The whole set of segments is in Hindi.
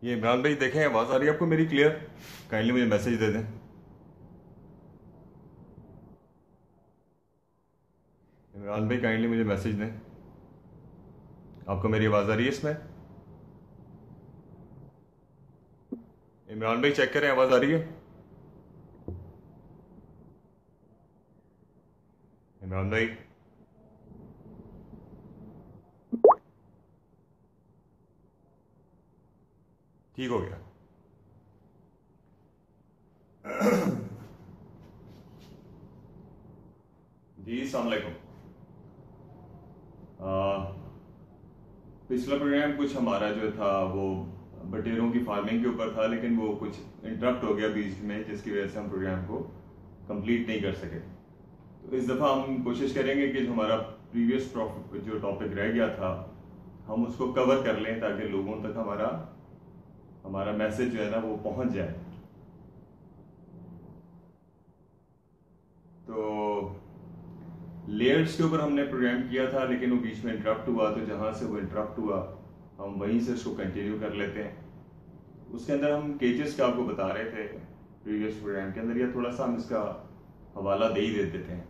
ये इमरान भाई देखें, आवाज़ आ रही है आपको मेरी क्लियर? काइंडली मुझे मैसेज दे दें। इमरान भाई काइंडली मुझे मैसेज दें। आपको मेरी आवाज़ आ रही है इसमें? इमरान भाई चेक करें, आवाज़ आ रही है? इमरान भाई। ठीक हो गया। जी अस्सलाम वालेकुम। पिछला प्रोग्राम कुछ हमारा जो था वो बटेरों की फार्मिंग के ऊपर था, लेकिन वो कुछ इंटरप्ट हो गया बीच में, जिसकी वजह से हम प्रोग्राम को कंप्लीट नहीं कर सके। तो इस दफ़ा हम कोशिश करेंगे कि जो हमारा प्रीवियस जो टॉपिक रह गया था हम उसको कवर कर लें, ताकि लोगों तक हमारा हमारा मैसेज जो है ना वो पहुंच जाए। तो लेयर्स के ऊपर हमने प्रोग्राम किया था, लेकिन वो बीच में इंटरप्ट हुआ, तो जहां से वो इंटरप्ट हुआ हम वहीं से उसको कंटिन्यू कर लेते हैं। उसके अंदर हम केजेस का आपको बता रहे थे प्रीवियस प्रोग्राम के अंदर, या थोड़ा सा हम इसका हवाला दे ही दे देते हैं।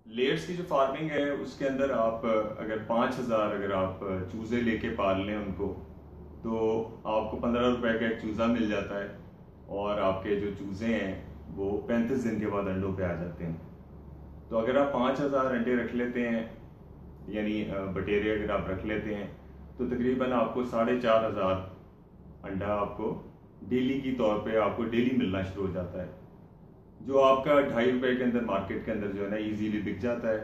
लेयर्स की जो फार्मिंग है उसके अंदर आप अगर 5,000 अगर आप चूजे लेके पाल लें उनको, तो आपको 15 रुपए का एक चूजा मिल जाता है, और आपके जो चूजे हैं वो 35 दिन के बाद अंडों पे आ जाते हैं। तो अगर आप 5,000 अंडे रख लेते हैं, यानी बटेरे अगर आप रख लेते हैं, तो तकरीबन आपको 4,500 अंडा आपको डेली की तौर पे आपको डेली मिलना शुरू हो जाता है, जो आपका 2.5 रुपए के अंदर मार्केट के अंदर जो है ना इजीली बिक जाता है।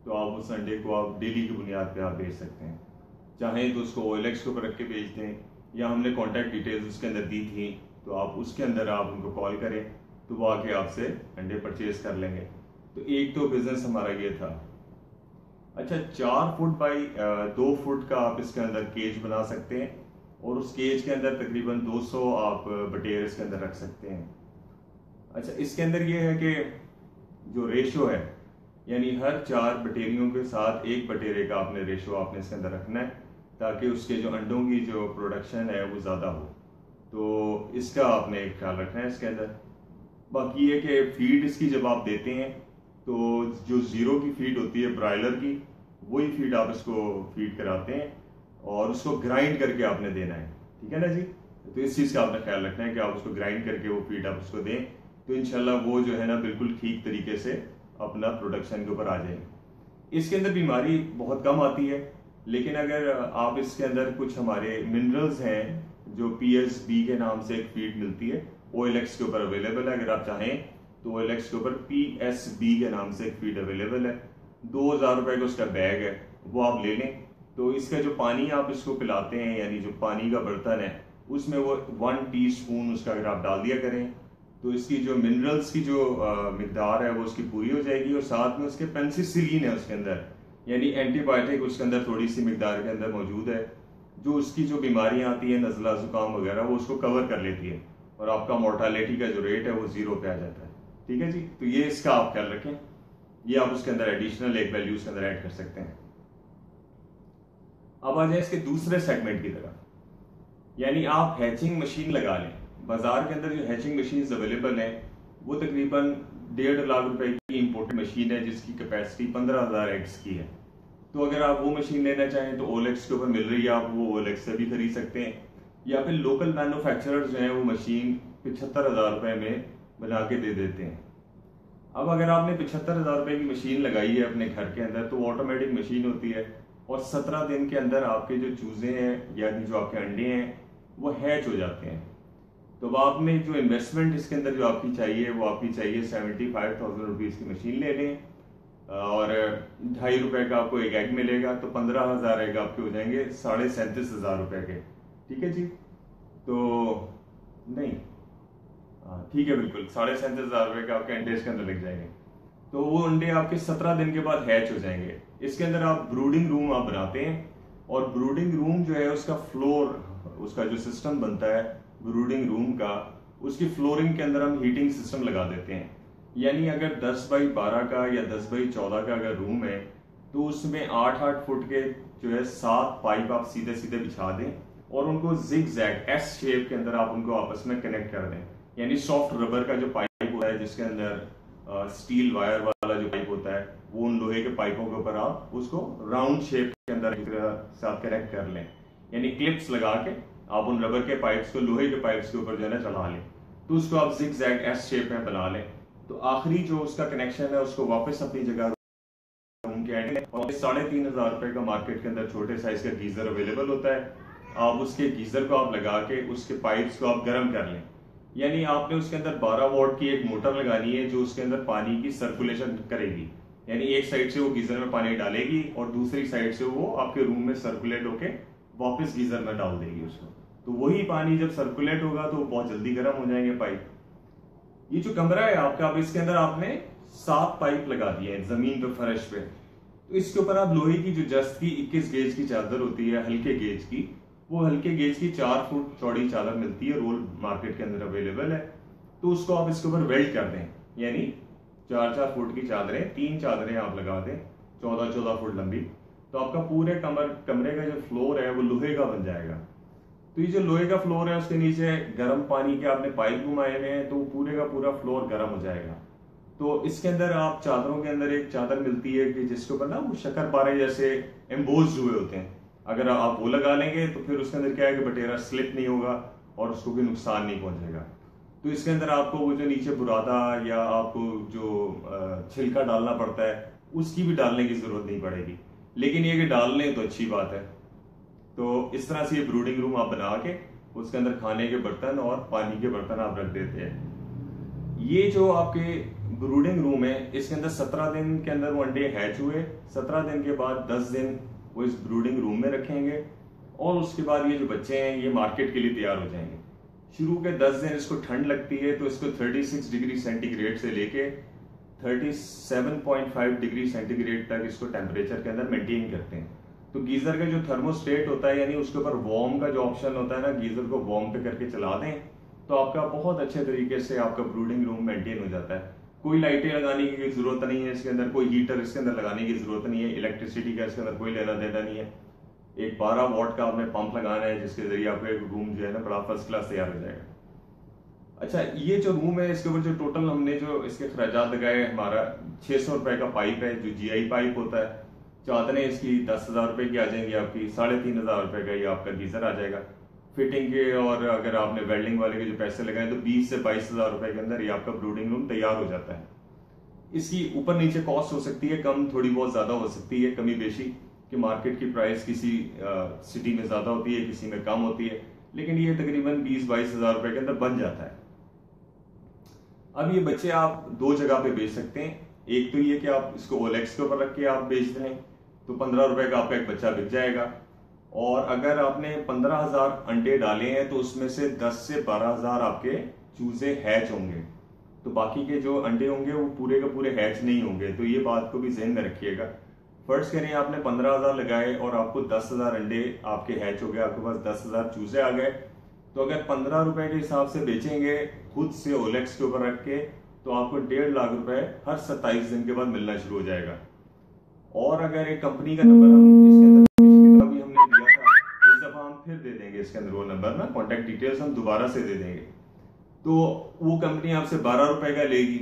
तो आप उस अंडे को आप डेली की बुनियाद पे आप बेच सकते हैं। चाहें तो उसको OLX के ऊपर रख के बेच दें, या हमने कॉन्टैक्ट डिटेल्स उसके अंदर दी थी, तो आप उसके अंदर आप उनको कॉल करें तो वो आके आपसे अंडे परचेज कर लेंगे। तो एक तो बिजनेस हमारा ये था। अच्छा, 4 फुट बाई 2 फुट का आप इसके अंदर केज बना सकते हैं, और उस केज के अंदर तकरीबन 200 आप बटेर इसके अंदर रख सकते हैं। अच्छा, इसके अंदर ये है कि जो रेशो है, यानी हर 4 बटेरियों के साथ एक बटेरे का आपने रेशो आपने इसके अंदर रखना है, ताकि उसके जो अंडों की जो प्रोडक्शन है वो ज़्यादा हो। तो इसका आपने एक ख्याल रखना है इसके अंदर। बाकी ये कि फीड इसकी जब आप देते हैं, तो जो ज़ीरो की फीड होती है ब्रायलर की, वही फीड आप इसको फीड कराते हैं, और उसको ग्राइंड करके आपने देना है। ठीक है ना जी? तो इस चीज़ का आपने ख्याल रखना है कि आप उसको ग्राइंड करके वो फीड आप उसको दें, तो इंशाल्लाह वो जो है ना बिल्कुल ठीक तरीके से अपना प्रोडक्शन के ऊपर आ जाएंगे। इसके अंदर बीमारी बहुत कम आती है, लेकिन अगर आप इसके अंदर कुछ हमारे मिनरल्स हैं जो PSB के नाम से एक फीड मिलती है, OLX के ऊपर अवेलेबल है। अगर आप चाहें तो OLX के ऊपर PSB के नाम से एक फीड अवेलेबल है, 2,000 रुपए का उसका बैग है, वो आप ले लें। तो इसका जो पानी आप इसको पिलाते हैं, यानी जो पानी का बर्तन है, उसमें वो 1 टीस्पून उसका अगर आप डाल दिया करें, तो इसकी जो मिनरल्स की जो मिकदार है वो उसकी पूरी हो जाएगी। और साथ में उसके पेनिसिलिन है उसके अंदर, यानी एंटीबायोटिक उसके अंदर थोड़ी सी मिकदार के अंदर मौजूद है, जो उसकी जो बीमारियां आती है नज़ला जुकाम वगैरह वो उसको कवर कर लेती है, और आपका मोर्टालिटी का जो रेट है वो 0 पे आ जाता है। ठीक है जी? तो ये इसका आप ख्याल रखें, ये आप उसके अंदर एडिशनल एक वैल्यू उसके अंदर ऐड कर सकते हैं। अब आ जाए इसके दूसरे सेगमेंट की तरफ, यानी आप हैचिंग मशीन लगा लें। बाजार के अंदर जो हैचिंग मशीन अवेलेबल हैं वो तकरीबन 1.5 लाख रुपए की इंपोर्टेड मशीन है, जिसकी कैपेसिटी 15,000 एग्स की है। तो अगर आप वो मशीन लेना चाहें तो OLX के ऊपर मिल रही है, आप वो OLX से भी खरीद सकते हैं, या फिर लोकल मैन्युफैक्चरर्स जो हैं वो मशीन 75,000 रुपए में बना के दे देते हैं। अब अगर आपने 75,000 रुपए की मशीन लगाई है अपने घर के अंदर, तो वो ऑटोमेटिक मशीन होती है, और 17 दिन के अंदर आपके जो चूजे हैं या जो आपके अंडे हैं वो हैच हो जाते हैं। तो अब आपने जो इन्वेस्टमेंट इसके अंदर जो आपकी चाहिए वो आपकी चाहिए 75,000 रुपीज़ की मशीन ले लें, और 2.5 रुपए का आपको एक एग मिलेगा, तो 15,000 एग आपके हो जाएंगे 37,500 रुपए के। ठीक है जी? तो नहीं, हाँ ठीक है, बिल्कुल 37,500 रुपए के आपके अंडे इसके अंदर लग जाएंगे। तो वो अंडे आपके 17 दिन के बाद हैच हो जाएंगे। इसके अंदर आप ब्रूडिंग रूम आप बनाते हैं, और ब्रूडिंग रूम जो है उसका फ्लोर, उसका जो सिस्टम बनता है ब्रूडिंग रूम का, उसकी फ्लोरिंग के अंदर हम हीटिंग सिस्टम लगा देते हैं। यानी अगर 10 बाई 12 का या 10 बाई 14 का अगर रूम है, तो उसमें 8-8 फुट के जो है 7 पाइप आप सीधे सीधे बिछा दें, और उनको जिग जैग एस शेप के अंदर आप उनको आपस में कनेक्ट कर दें। यानी सॉफ्ट रबर का जो पाइप होता है जिसके अंदर स्टील वायर वाला जो पाइप होता है, वो उन लोहे के पाइपों के ऊपर आप उसको राउंड शेप के अंदर साथ कनेक्ट कर लें। यानी क्लिप्स लगा के आप उन रबर के पाइप्स को लोहे के पाइप्स के ऊपर जो है ना चला लें, तो उसको आप जिग जैग एस शेप में बना लें। तो आखिरी जो उसका कनेक्शन है उसको वापस अपनी जगह रूम के एंड में, और 3,500 रुपए का मार्केट के अंदर छोटे साइज का गीजर अवेलेबल होता है। आप उसके गीजर को आप लगा के उसके पाइप्स को आप गर्म कर लें। यानी आपने उसके अंदर 12 वोल्ट की एक मोटर लगानी है जो उसके अंदर पानी की सर्कुलेशन करेगी। यानी एक साइड से वो गीजर में पानी डालेगी और दूसरी साइड से वो आपके रूम में सर्कुलेट होके वापस गीजर में डाल देगी उसको। तो वही पानी जब सर्कुलेट होगा तो बहुत जल्दी गर्म हो जाएंगे पाइप। ये जो कमरा है आपका, अब इसके अंदर आपने 7 पाइप लगा दिए हैं जमीन पे, फर्श पे। तो इसके ऊपर आप लोहे की जो जस्त की 21 गेज की चादर होती है हल्के गेज की, वो हल्के गेज की 4 फुट चौड़ी चादर मिलती है, रोल मार्केट के अंदर अवेलेबल है। तो उसको आप इसके ऊपर वेल्ड कर दें। यानी 4-4 फुट की चादरें, 3 चादरें आप लगा दें 14-14 फुट लंबी। तो आपका पूरे कमरे का जो फ्लोर है वो लोहे का बन जाएगा। तो ये जो लोहे का फ्लोर है उसके नीचे गर्म पानी के आपने पाइप घुमाए हुए हैं, तो पूरे का पूरा फ्लोर गर्म हो जाएगा। तो इसके अंदर आप चादरों के अंदर एक चादर मिलती है कि जिसके ऊपर ना वो शक्करपारे जैसे एम्बोज हुए होते हैं, अगर आप वो लगा लेंगे तो फिर उसके अंदर क्या है कि बटेरा स्लिप नहीं होगा और उसको भी नुकसान नहीं पहुंचेगा। तो इसके अंदर आपको वो जो नीचे बुरादा या आपको जो छिलका डालना पड़ता है उसकी भी डालने की जरूरत नहीं पड़ेगी, लेकिन ये कि डाल लें तो अच्छी बात है। तो इस तरह से ये ब्रूडिंग रूम आप बना के उसके अंदर खाने के बर्तन और पानी के बर्तन आप रख देते हैं। ये जो आपके ब्रूडिंग रूम है इसके अंदर 17 दिन के अंदर वो अंडे हैच हुए, 17 दिन के बाद 10 दिन वो इस ब्रूडिंग रूम में रखेंगे और उसके बाद ये जो बच्चे हैं ये मार्केट के लिए तैयार हो जाएंगे। शुरू के 10 दिन इसको ठंड लगती है तो इसको 36 डिग्री सेंटीग्रेड से लेके 37.5 डिग्री सेंटीग्रेड तक इसको टेम्परेचर के अंदर मेंटेन करते हैं। तो गीजर का जो थर्मोस्टेट होता है, यानी उसके ऊपर वार्म का जो ऑप्शन होता है ना, गीजर को वार्म पे करके चला दें तो आपका बहुत अच्छे तरीके से आपका ब्रूडिंग रूम मेंटेन हो जाता है। कोई लाइटें लगाने की जरूरत नहीं है इसके अंदर, कोई हीटर इसके अंदर लगाने की जरूरत नहीं है, इलेक्ट्रिसिटी का इसके अंदर कोई लेना देना नहीं है। एक 12 वॉट का आपने पंप लगाना है जिसके जरिए आपका एक रूम जो है ना बड़ा फर्स्ट क्लास तैयार हो जाएगा। अच्छा, ये जो रूम है इसके ऊपर जो टोटल हमने जो इसके खर्चात लगाए, हमारा 600 रुपए का पाइप है जो GI पाइप होता है। चादरें इसकी 10,000 रुपए की आ जाएंगी, आपकी 3,500 रुपए का ये आपका गीजर आ जाएगा फिटिंग के। और अगर आपने वेल्डिंग वाले के जो पैसे लगाए तो 20 से 22,000 रुपए के अंदर ये आपका ब्रूडिंग रूम तैयार हो जाता है। इसकी ऊपर नीचे कॉस्ट हो सकती है, कम थोड़ी बहुत ज्यादा हो सकती है, कमी बेशी कि मार्केट की प्राइस किसी सिटी में ज्यादा होती है किसी में कम होती है, लेकिन ये तकरीबन 20-22,000 रुपए के अंदर बन जाता है। अब ये बच्चे आप 2 जगह पे बेच सकते हैं। एक तो ये कि आप इसको OLX के ऊपर रख के आप बेच दें तो 15 रुपए का आपका एक बच्चा बिक जाएगा। और अगर आपने 15,000 अंडे डाले हैं तो उसमें से 10 से 12,000 आपके चूजे हैच होंगे, तो बाकी के जो अंडे होंगे वो पूरे के पूरे हैच नहीं होंगे। तो ये बात को भी ध्यान में रखिएगा। फर्ज करें आपने 15,000 लगाए और आपको 10,000 अंडे आपके हैच हो गए, आपके पास 10,000 चूजे आ गए, तो अगर 15 रुपए के हिसाब से बेचेंगे खुद से OLX के ऊपर रख के तो आपको 1.5 लाख रुपए हर 27 दिन के बाद मिलना शुरू हो जाएगा। और अगर एक कंपनी का नंबर हम इसके अंदर पिछली दफा भी हमने दिया था, इस दफा हम फिर दे देंगे इसके अंदर वो नंबर ना, कॉन्टेक्ट डिटेल्स हम दोबारा से दे देंगे। तो वो कंपनी आपसे 12 रुपए का लेगी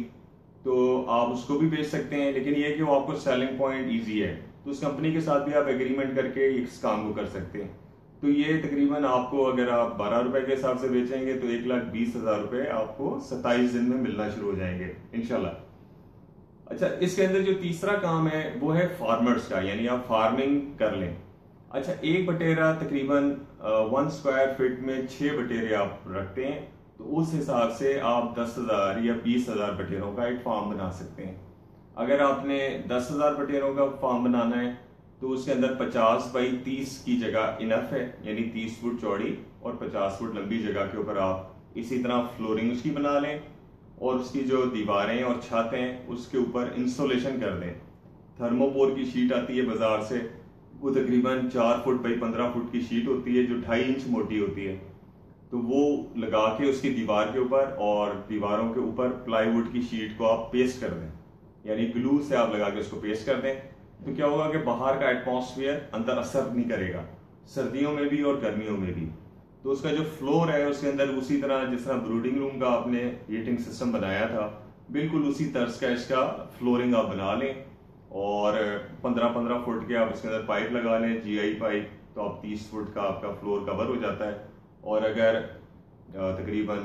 तो आप उसको भी बेच सकते हैं, लेकिन ये कि वो आपको सेलिंग पॉइंट ईजी है, तो उस कंपनी के साथ भी आप एग्रीमेंट करके इस काम को कर सकते हैं। तो ये तकरीबन आपको अगर आप 12 रुपए के हिसाब से बेचेंगे तो 1,20,000 रुपए आपको 27 दिन में मिलना शुरू हो जाएंगे इंशाल्लाह। अच्छा, इसके अंदर जो तीसरा काम है वो है फार्मर्स का, यानी आप फार्मिंग कर लें। अच्छा, एक बटेरा तकरीबन 1 स्क्वायर फीट में 6 बटेरे आप रखते हैं, तो उस हिसाब से आप 10,000 या 20,000 बटेरों का एक फार्म बना सकते हैं। अगर आपने 10,000 बटेरों का फार्म बनाना है तो उसके अंदर 50 बाई 30 की जगह इनफ है, यानी 30 फुट चौड़ी और 50 फुट लंबी जगह के ऊपर आप इसी तरह फ्लोरिंग उसकी बना लें और उसकी जो दीवारें और छत हैं उसके ऊपर इंसुलेशन कर दें। थर्मोपोर की शीट आती है बाजार से, वो तकरीबन 4 फुट बाई 15 फुट की शीट होती है जो 2.5 इंच मोटी होती है, तो वो लगा के उसकी दीवार के ऊपर और दीवारों के ऊपर प्लाईवुड की शीट को आप पेस्ट कर दें, यानी ग्लू से आप लगा के उसको पेस्ट कर दें। तो क्या होगा कि बाहर का एटमॉस्फेयर अंदर असर नहीं करेगा, सर्दियों में भी और गर्मियों में भी। तो उसका जो फ्लोर है उसके अंदर उसी तरह जिस तरह ब्रूडिंग रूम का आपने हीटिंग सिस्टम बनाया था, बिल्कुल उसी तर्ज का इसका फ्लोरिंग आप बना लें और 15-15 फुट के आप इसके अंदर पाइप लगा लें, जीआई पाइप, तो आप 30 फुट का आपका फ्लोर कवर हो जाता है। और अगर तकरीबन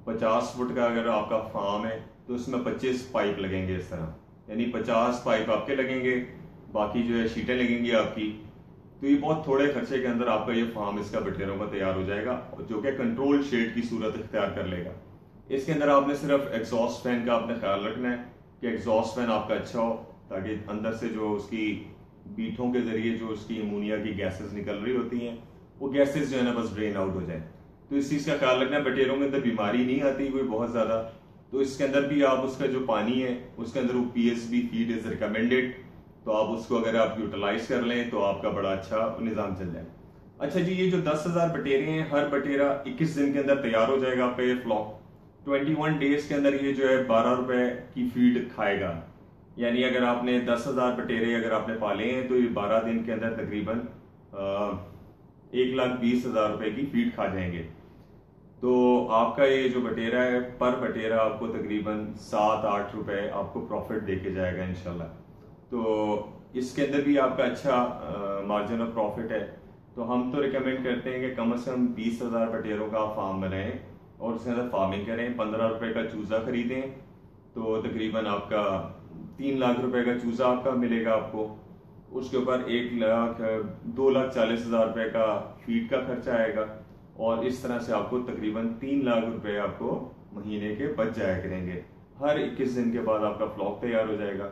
50 फुट का अगर आपका फार्म है तो उसमें 25 पाइप लगेंगे इस तरह, यानी 50 पाइप आपके लगेंगे, बाकी जो है शीटें लगेंगी आपकी। तो ये बहुत थोड़े खर्चे के अंदर आपका ये फार्म इसका बटेरों का तैयार हो जाएगा, जो कि कंट्रोल शेड की सूरत इख्तियार कर लेगा। इसके अंदर आपने सिर्फ एग्जॉस्ट फैन का आपने ख्याल रखना है कि एग्जॉस्ट फैन आपका अच्छा हो, ताकि अंदर से जो उसकी बीठों के जरिए जो उसकी अमोनिया की गैसेस निकल रही होती हैं वो गैसेस जो है ना बस ड्रेन आउट हो जाए। तो इस चीज़ का ख्याल रखना है। बटेरों के अंदर बीमारी नहीं आती कोई बहुत ज़्यादा, तो इसके अंदर भी आप उसका जो पानी है उसके अंदर वो PSB फीड इज रिकमेंडेड, तो आप उसको अगर आप यूटिलाइज कर लें तो आपका बड़ा अच्छा निज़ाम चल जाए। अच्छा जी, ये जो 10,000 बटेरे हैं, हर बटेरा 21 दिन के अंदर तैयार हो जाएगा आपका ये फ्लॉक। 21 डेज के अंदर ये जो है 12 रुपए की फीड खाएगा, यानी अगर आपने 10,000 बटेरे अगर आपने पाले हैं तो ये 12 दिन के अंदर तकरीबन 1,20,000 रुपए की फीड खा जाएंगे। तो आपका ये जो बटेरा है पर बटेरा आपको तकरीबन 7-8 रुपए आपको प्रॉफिट देके जाएगा इंशाल्लाह। तो इसके अंदर भी आपका अच्छा मार्जिन ऑफ प्रॉफिट है। तो हम तो रिकमेंड करते हैं कि कम से कम 20,000 बटेरों का फार्म बनाएं और उसके अंदर फार्मिंग करें। 15 रुपए का चूजा खरीदें तो तकरीबन आपका 3 लाख रुपए का चूजा आपका मिलेगा आपको। उसके ऊपर 2,40,000 रुपए का फीड का खर्चा आएगा और इस तरह से आपको तकरीबन 3 लाख रुपए आपको महीने के बच जाया करेंगे। हर 21 दिन के बाद आपका फ्लॉक तैयार हो जाएगा।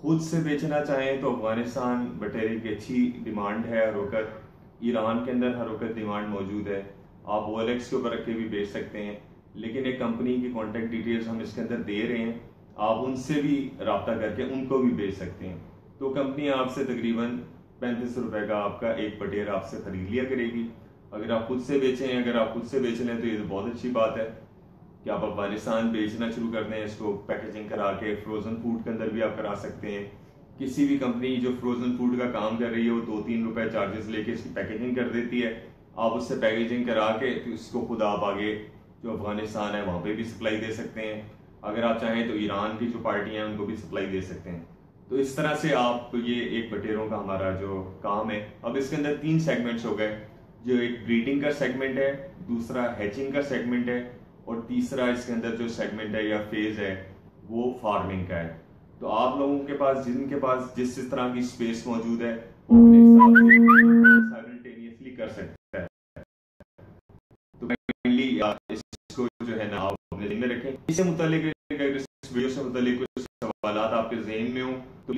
खुद से बेचना चाहें तो अफगानिस्तान बटेरे की अच्छी डिमांड है, हर वक्त ईरान के अंदर हर वक्त डिमांड मौजूद है। आप OLX के ऊपर रख के भी बेच सकते हैं, लेकिन एक कंपनी की कॉन्टेक्ट डिटेल्स हम इसके अंदर दे रहे हैं, आप उनसे भी रब्ता करके उनको भी बेच सकते हैं। तो कंपनी आपसे तकरीबन 35 रुपए का आपका एक बटेरा आपसे खरीद लिया करेगी। अगर आप खुद से बेचें, अगर आप खुद से बेच लें तो ये तो बहुत अच्छी बात है कि आप अफगानिस्तान बेचना शुरू कर दें। इसको पैकेजिंग करा के फ्रोजन फूड के अंदर भी आप करा सकते हैं। किसी भी कंपनी जो फ्रोजन फूड का काम कर रही है वो 2-3 रुपए चार्जेस लेके इसकी पैकेजिंग कर देती है। आप उससे पैकेजिंग करा के तो इसको खुद आप आगे जो अफगानिस्तान है वहां पे भी सप्लाई दे सकते हैं। अगर आप चाहें तो ईरान की जो पार्टियां हैं उनको भी सप्लाई दे सकते हैं। तो इस तरह से आप ये एक बटेरों का हमारा जो काम है। अब इसके अंदर 3 सेगमेंट्स हो गए, जो एक ब्रीडिंग का सेगमेंट है, दूसरा हैचिंग का सेगमेंट है और तीसरा इसके अंदर जो सेगमेंट है या फेज है वो फार्मिंग का है। तो आप लोगों के पास जिनके पास जिस तरह की स्पेस मौजूद है वो अपने साइमल्टेनियसली कर सकता है। तो काइंडली इसको जो है ना आप अपने ध्यान में रखें। इससे मुतालिक अगर इस वीडियो से मुतालिक कुछ सवालात आपके ज़हन में हो तो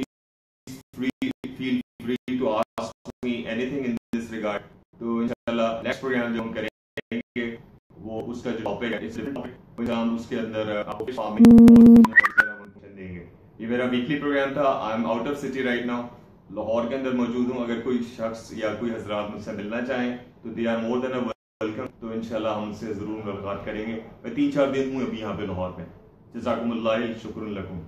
please feel free to ask me anything in this regard. तो इंशाल्लाह नेक्स्ट प्रोग्राम जो हम करेंगे वो उसका जो टॉपिक है, इस टॉपिक हम उसके अंदर आपको फार्मिंग देंगे। ये मेरा वीकली प्रोग्राम था। I am out of city right now, Lahore के अंदर मौजूद हूँ। अगर कोई शख्स या कोई हजरात मुझसे मिलना चाहें तो they are more than welcome. तो इंशाल्लाह हम उनसे जरूर मुलाकात करेंगे। मैं 3-4 दिन हूँ अभी यहाँ पे लाहौर में। जज़ाकुमुल्लाह, शुक्रुन लकुम।